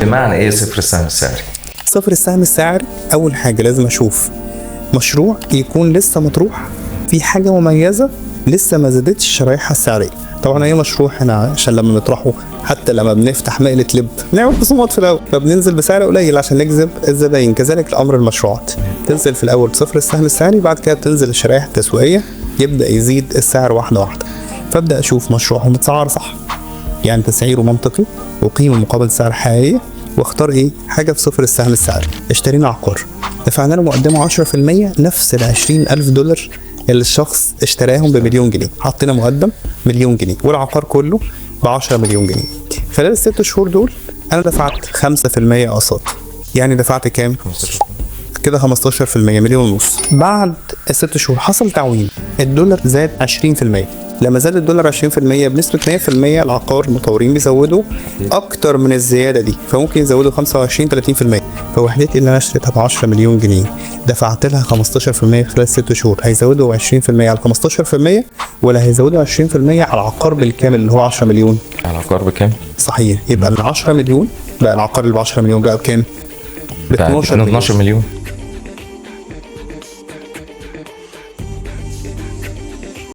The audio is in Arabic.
بمعنى ايه صفر السهم السعري؟ صفر السهم السعري اول حاجه لازم اشوف مشروع يكون لسه مطروح في حاجه مميزه لسه ما زادتش شرايحها السعريه. طبعا اي مشروع هنا عشان لما نطرحه حتى لما بنفتح مقله لب نعمل خصومات في الاول فبننزل بسعر قليل عشان نجذب الزباين. كذلك الامر المشروعات تنزل في الاول بصفر السهم السعري، بعد كده بتنزل الشرائح التسويقيه يبدا يزيد السعر واحده واحده. فابدا اشوف مشروعه متسعر صح، يعني تسعيره منطقي وقيمه مقابل سعر حقيقيه، واختار ايه حاجه بصفر السهم السعري. اشترينا عقار دفعنا له مقدمه 10% نفس ال $20,000 اللي الشخص اشتراهم بمليون جنيه، حطينا مقدم مليون جنيه والعقار كله ب10 مليون جنيه. خلال ال6 شهور دول انا دفعت 5% اقساط، يعني دفعت كام؟ كده 15%، مليون ونص. بعد ال6 شهور حصل تعويم، الدولار زاد 20%. لما زاد الدولار 20% بنسبة 100% العقار المطورين بيزودوا أكتر من الزيادة دي، فممكن يزودوا 25-30%. فوحدتي اللي أنا اشتريتها ب10 مليون جنيه دفعت لها 15% خلال 6 شهور، هيزودوا 20% على 15% ولا هيزودوا 20% على العقار بالكامل اللي هو 10 مليون؟ على العقار بكام؟ صحيح، يبقى ال 10 مليون بقى العقار اللي ب 10 مليون بقى بكام؟ ب 12 مليون.